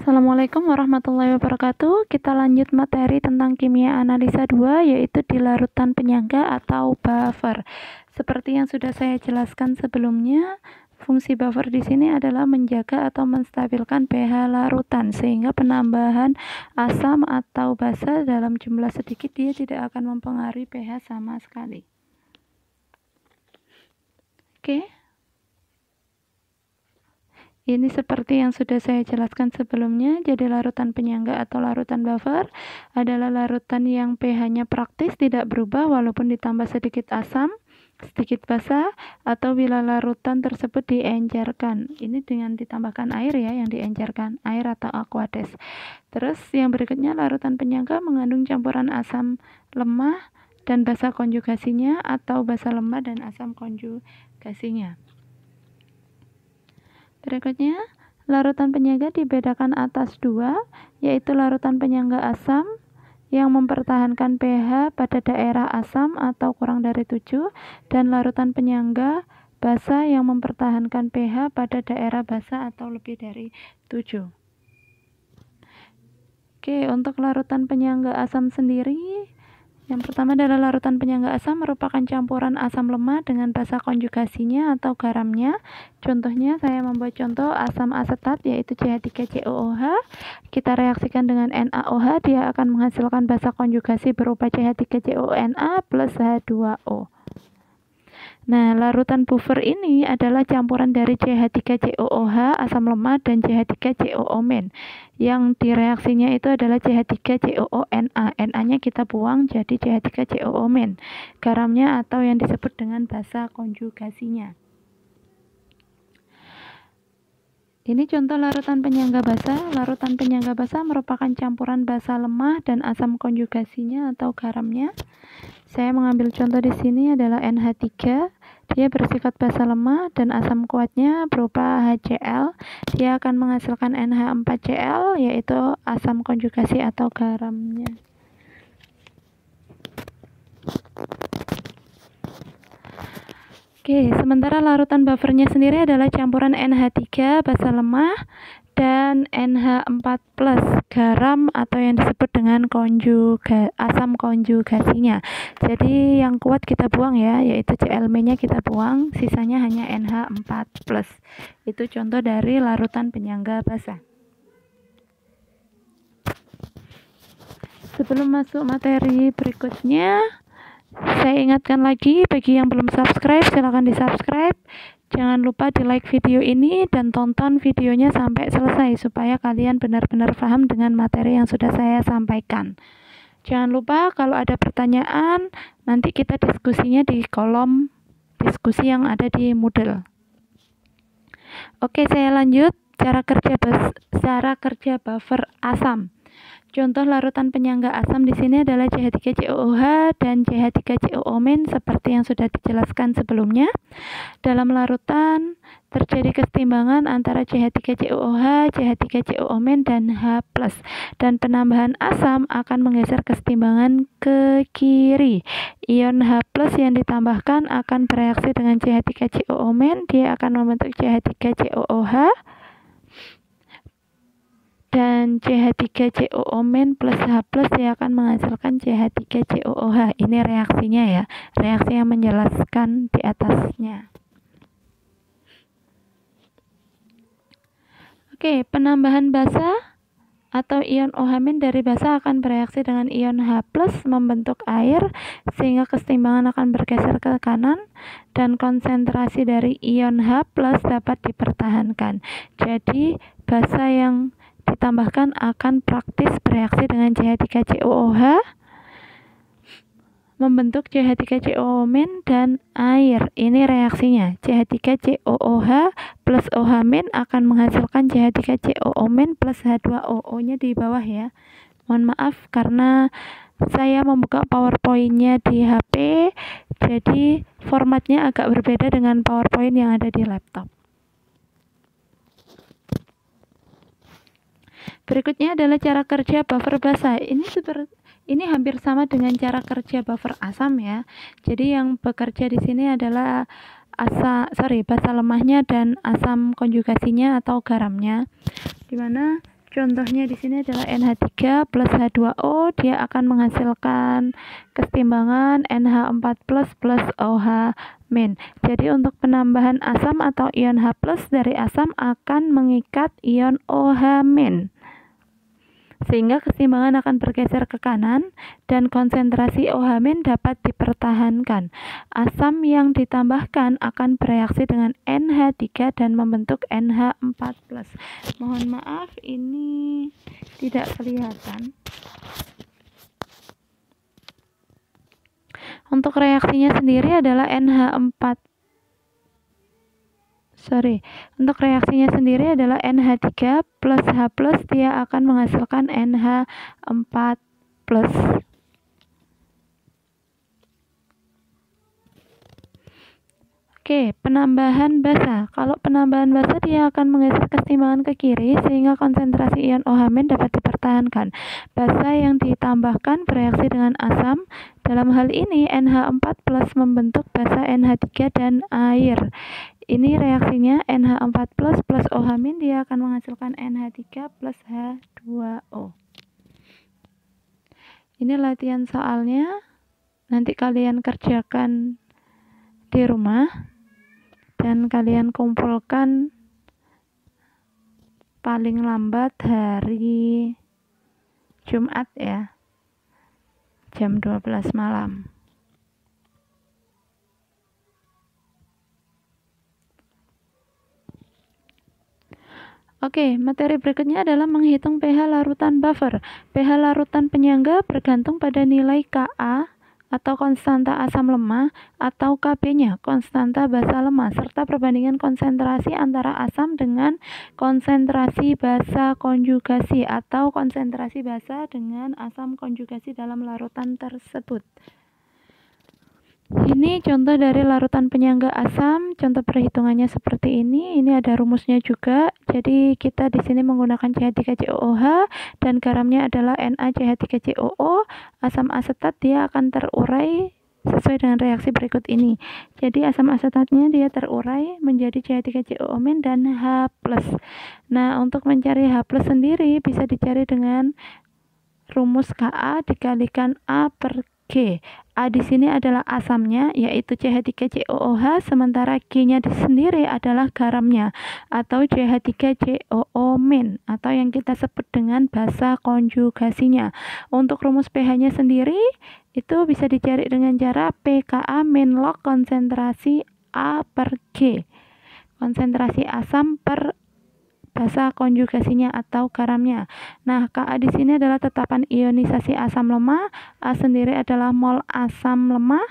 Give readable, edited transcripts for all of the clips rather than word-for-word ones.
Assalamualaikum warahmatullahi wabarakatuh. Kita lanjut materi tentang kimia analisa 2, yaitu di larutan penyangga atau buffer. Seperti yang sudah saya jelaskan sebelumnya, fungsi buffer di sini adalah menjaga atau menstabilkan pH larutan sehingga penambahan asam atau basa dalam jumlah sedikit dia tidak akan mempengaruhi pH sama sekali. Oke. Ini seperti yang sudah saya jelaskan sebelumnya, jadi larutan penyangga atau larutan buffer adalah larutan yang pH-nya praktis tidak berubah walaupun ditambah sedikit asam, sedikit basa, atau bila larutan tersebut diencerkan. Ini dengan ditambahkan air ya, yang diencerkan, air atau aqueous. Terus yang berikutnya, larutan penyangga mengandung campuran asam lemah dan basa konjugasinya atau basa lemah dan asam konjugasinya. Berikutnya, larutan penyangga dibedakan atas dua, yaitu larutan penyangga asam yang mempertahankan pH pada daerah asam atau kurang dari 7, dan larutan penyangga basa yang mempertahankan pH pada daerah basa atau lebih dari 7. Oke, untuk larutan penyangga asam sendiri, yang pertama adalah larutan penyangga asam merupakan campuran asam lemah dengan basa konjugasinya atau garamnya. Contohnya saya membuat contoh asam asetat yaitu CH3COOH. Kita reaksikan dengan NaOH, dia akan menghasilkan basa konjugasi berupa CH3CONa plus H2O. Nah, larutan buffer ini adalah campuran dari CH3COOH, asam lemah, dan CH3COO-. Yang direaksinya itu adalah CH3COONa. Na-nya kita buang jadi CH3COO-. Garamnya atau yang disebut dengan basa konjugasinya. Ini contoh larutan penyangga basa. Larutan penyangga basa merupakan campuran basa lemah dan asam konjugasinya atau garamnya. Saya mengambil contoh di sini adalah NH3. Dia bersifat basa lemah dan asam kuatnya berupa HCl. Dia akan menghasilkan NH4Cl yaitu asam konjugasi atau garamnya. Oke, sementara larutan buffernya sendiri adalah campuran NH3 basa lemah dan NH4 plus garam atau yang disebut dengan asam konjugasinya. Jadi yang kuat kita buang ya, yaitu Clm-nya kita buang, sisanya hanya NH4 plus. Itu contoh dari larutan penyangga basa. Sebelum masuk materi berikutnya, saya ingatkan lagi bagi yang belum subscribe, silahkan di subscribe. Jangan lupa di like video ini dan tonton videonya sampai selesai supaya kalian benar-benar paham dengan materi yang sudah saya sampaikan. Jangan lupa kalau ada pertanyaan, nanti kita diskusinya di kolom diskusi yang ada di Moodle. Oke, saya lanjut. Cara kerja buffer asam. Contoh larutan penyangga asam di sini adalah CH3COOH dan CH3COO- seperti yang sudah dijelaskan sebelumnya. Dalam larutan terjadi kesetimbangan antara CH3COOH, CH3COO- dan H+, dan penambahan asam akan menggeser kesetimbangan ke kiri. Ion H+ yang ditambahkan akan bereaksi dengan CH3COO-, dia akan membentuk CH3COOH. Dan CH3COO- plus H+, dia akan menghasilkan CH3COOH. Ini reaksinya ya, reaksi yang menjelaskan di atasnya. Oke, penambahan basa atau ion OH- dari basa akan bereaksi dengan ion H+, membentuk air, sehingga kesetimbangan akan bergeser ke kanan, dan konsentrasi dari ion H+ dapat dipertahankan. Jadi, basa yang ditambahkan akan praktis bereaksi dengan CH3COOH, membentuk CH3COO- dan air. Ini reaksinya. CH3COOH plus OH- akan menghasilkan CH3COO- plus H2OO-nya di bawah ya. Mohon maaf karena saya membuka PowerPoint-nya di HP, jadi formatnya agak berbeda dengan PowerPoint yang ada di laptop. Berikutnya adalah cara kerja buffer basa. Ini hampir sama dengan cara kerja buffer asam ya. Jadi yang bekerja di sini adalah basa lemahnya dan asam konjugasinya atau garamnya. Dimana Contohnya di sini adalah NH3 plus H2O, dia akan menghasilkan kesetimbangan NH4 plus OH min. Jadi untuk penambahan asam atau ion H plus dari asam akan mengikat ion OH min, sehingga keseimbangan akan bergeser ke kanan dan konsentrasi OH- dapat dipertahankan. Asam yang ditambahkan akan bereaksi dengan NH3 dan membentuk NH4+. Mohon maaf ini tidak kelihatan. Untuk reaksinya sendiri adalah Untuk reaksinya sendiri adalah NH3 plus H plus, dia akan menghasilkan NH4 plus. Oke, penambahan basa. Kalau penambahan basa dia akan menggeser keseimbangan ke kiri sehingga konsentrasi ion OH- dapat dipertahankan. Basa yang ditambahkan bereaksi dengan asam. Dalam hal ini NH4 plus membentuk basa NH3 dan air. Ini reaksinya NH4 plus OH- dia akan menghasilkan NH3 plus H2O. Ini latihan soalnya. Nanti kalian kerjakan di rumah dan kalian kumpulkan paling lambat hari Jumat ya, jam 12 malam. Oke, materi berikutnya adalah menghitung pH larutan buffer. pH larutan penyangga bergantung pada nilai Ka atau konstanta asam lemah, atau Kb-nya, konstanta basa lemah, serta perbandingan konsentrasi antara asam dengan konsentrasi basa konjugasi atau konsentrasi basa dengan asam konjugasi dalam larutan tersebut. Ini contoh dari larutan penyangga asam. Contoh perhitungannya seperti ini. Ini ada rumusnya juga. Jadi kita di sini menggunakan CH3COOH dan garamnya adalah NaCH3COO. Asam asetat dia akan terurai sesuai dengan reaksi berikut ini. Jadi asam asetatnya dia terurai menjadi CH3COO- dan H+. Nah, untuk mencari H+ sendiri bisa dicari dengan rumus Ka dikalikan A per G. A di sini adalah asamnya, yaitu CH3COOH, sementara G-nya sendiri adalah garamnya, atau CH3COO- atau yang kita sebut dengan basa konjugasinya. Untuk rumus pH-nya sendiri, itu bisa dicari dengan cara pKa min log konsentrasi A per G. Konsentrasi asam per basa konjugasinya atau garamnya. Nah, Ka di sini adalah tetapan ionisasi asam lemah, A sendiri adalah mol asam lemah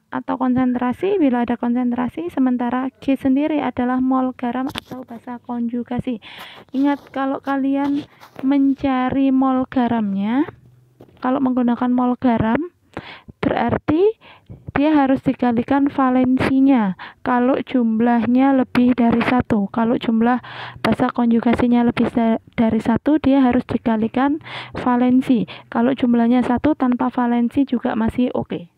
atau konsentrasi bila ada konsentrasi, sementara G sendiri adalah mol garam atau basa konjugasi. Ingat, kalau kalian mencari mol garamnya, kalau menggunakan mol garam, berarti dia harus dikalikan valensinya kalau jumlahnya lebih dari 1. Kalau jumlah basa konjugasinya lebih dari 1, dia harus dikalikan valensi. Kalau jumlahnya 1 tanpa valensi juga masih oke.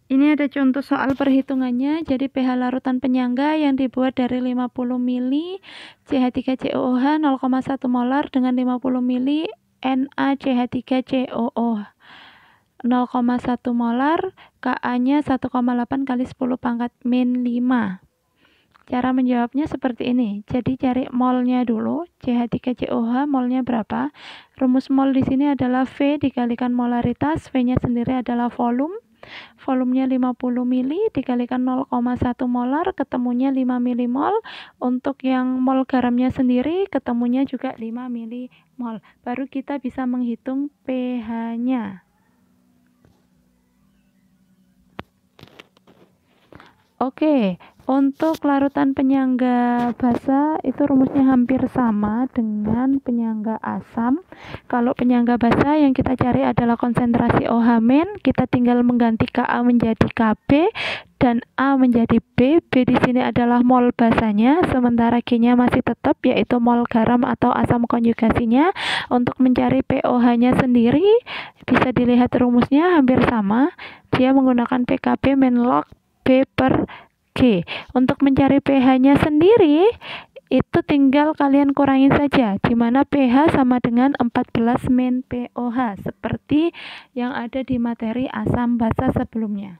Ini ada contoh soal perhitungannya. Jadi pH larutan penyangga yang dibuat dari 50 ml CH3COOH 0,1 molar dengan 50 ml NaCH3COO 0,1 molar, Ka-nya 1,8 kali 10 pangkat min 5. Cara menjawabnya seperti ini. Jadi cari molnya dulu, CH3COOH molnya berapa? Rumus mol di sini adalah V dikalikan molaritas, V-nya sendiri adalah volume. Volumenya 50 ml dikalikan 0,1 molar, ketemunya 5 milimol. Untuk yang mol garamnya sendiri, ketemunya juga 5 milimol. Baru kita bisa menghitung pH-nya. Oke, untuk larutan penyangga basa itu rumusnya hampir sama dengan penyangga asam. Kalau penyangga basa yang kita cari adalah konsentrasi OH-, kita tinggal mengganti Ka menjadi Kb dan A menjadi B. B di sini adalah mol basanya, sementara G-nya masih tetap yaitu mol garam atau asam konjugasinya. Untuk mencari pOH-nya sendiri bisa dilihat rumusnya hampir sama. Dia menggunakan PKB min log B per G. Untuk mencari pH-nya sendiri, itu tinggal kalian kurangi saja, di mana pH sama dengan 14 min pOH, seperti yang ada di materi asam basa sebelumnya.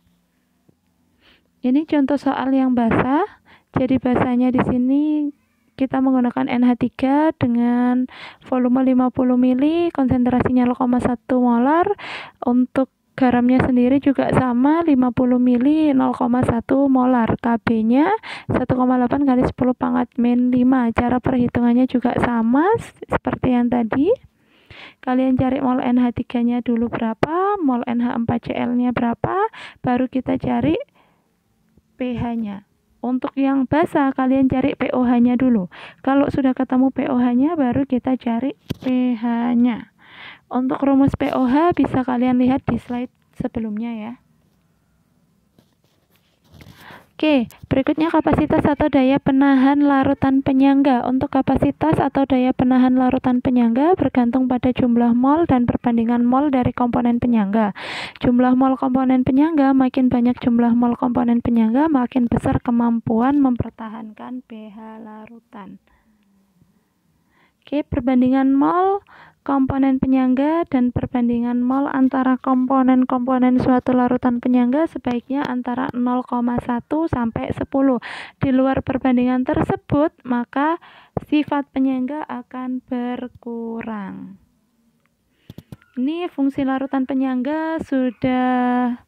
Ini contoh soal yang basa. Jadi basanya di sini kita menggunakan NH3 dengan volume 50 ml, konsentrasinya 0,1 molar. Untuk garamnya sendiri juga sama, 50 ml 0,1 molar. Kb-nya 1,8 kali 10 pangkat min 5. Cara perhitungannya juga sama seperti yang tadi. Kalian cari mol NH3-nya dulu berapa, mol NH4Cl-nya berapa, baru kita cari pH-nya. Untuk yang basa kalian cari pOH-nya dulu. Kalau sudah ketemu pOH-nya baru kita cari pH-nya. Untuk rumus pOH bisa kalian lihat di slide sebelumnya ya. Oke, berikutnya kapasitas atau daya penahan larutan penyangga. Untuk kapasitas atau daya penahan larutan penyangga bergantung pada jumlah mol dan perbandingan mol dari komponen penyangga. Jumlah mol komponen penyangga, makin banyak jumlah mol komponen penyangga, makin besar kemampuan mempertahankan pH larutan. Oke, perbandingan mol komponen penyangga dan perbandingan mol antara komponen-komponen suatu larutan penyangga sebaiknya antara 0,1 sampai 10. Di luar perbandingan tersebut, maka sifat penyangga akan berkurang. Ini fungsi larutan penyangga sudah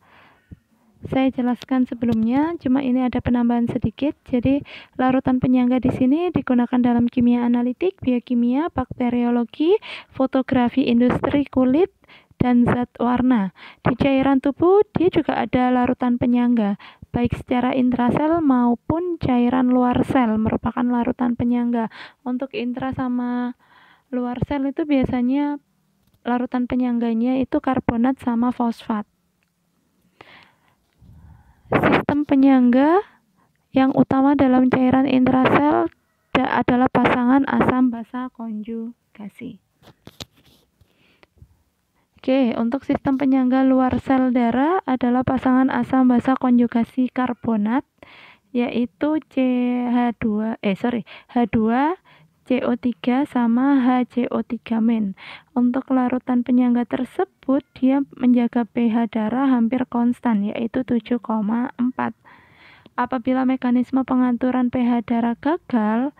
saya jelaskan sebelumnya, cuma ini ada penambahan sedikit. Jadi, larutan penyangga di sini digunakan dalam kimia analitik, biokimia, bakteriologi, fotografi industri kulit, dan zat warna. Di cairan tubuh, dia juga ada larutan penyangga, baik secara intrasel maupun cairan luar sel merupakan larutan penyangga. Untuk intra sama luar sel itu biasanya larutan penyangganya itu karbonat sama fosfat. Sistem penyangga yang utama dalam cairan intrasel adalah pasangan asam basa konjugasi. Oke, untuk sistem penyangga luar sel darah adalah pasangan asam basa konjugasi karbonat, yaitu H2CO3 sama HCO3-. Untuk larutan penyangga tersebut, dia menjaga pH darah hampir konstan, yaitu 7,4. Apabila mekanisme pengaturan pH darah gagal,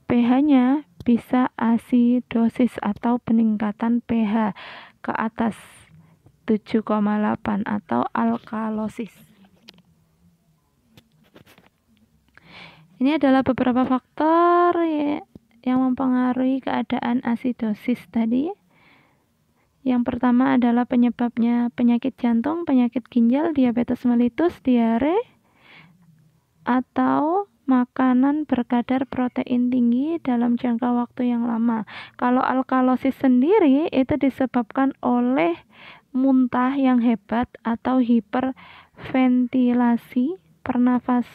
pH-nya bisa asidosis atau peningkatan pH ke atas 7,8 atau alkalosis. Ini adalah beberapa faktor yang mempengaruhi keadaan asidosis tadi. Yang pertama adalah penyebabnya penyakit jantung, penyakit ginjal, diabetes mellitus, diare, atau makanan berkadar protein tinggi dalam jangka waktu yang lama. Kalau alkalosis sendiri itu disebabkan oleh muntah yang hebat atau hiperventilasi, bernafas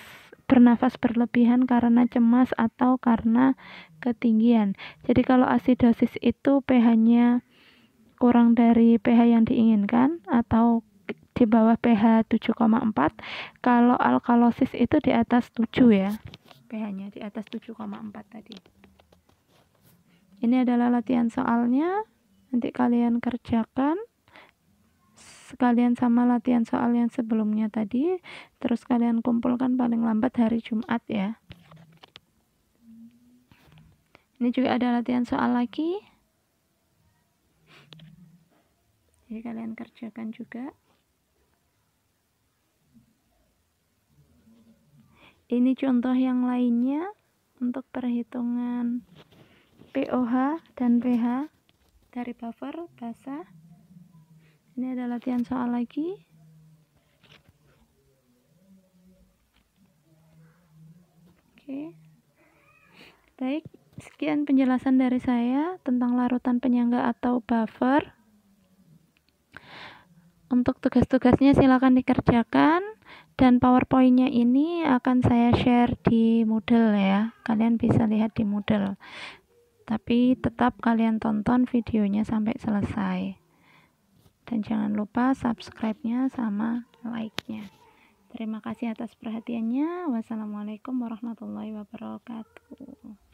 berlebihan karena cemas atau karena ketinggian. Jadi kalau asidosis itu pH-nya kurang dari pH yang diinginkan atau di bawah pH 7,4. Kalau alkalosis itu di atas 7 ya. pH-nya di atas 7,4 tadi. Ini adalah latihan soalnya. Nanti kalian kerjakan sekalian sama latihan soal yang sebelumnya tadi, terus kalian kumpulkan paling lambat hari Jumat ya. Ini juga ada latihan soal lagi, jadi kalian kerjakan juga. Ini contoh yang lainnya untuk perhitungan pOH dan pH dari buffer basa. Ini ada latihan soal lagi. Oke. Baik, sekian penjelasan dari saya tentang larutan penyangga atau buffer. Untuk tugas-tugasnya silakan dikerjakan, dan PowerPoint-nya ini akan saya share di Moodle ya. Kalian bisa lihat di Moodle. Tapi tetap kalian tonton videonya sampai selesai. Dan jangan lupa subscribe-nya sama like-nya. Terima kasih atas perhatiannya. Wassalamualaikum warahmatullahi wabarakatuh.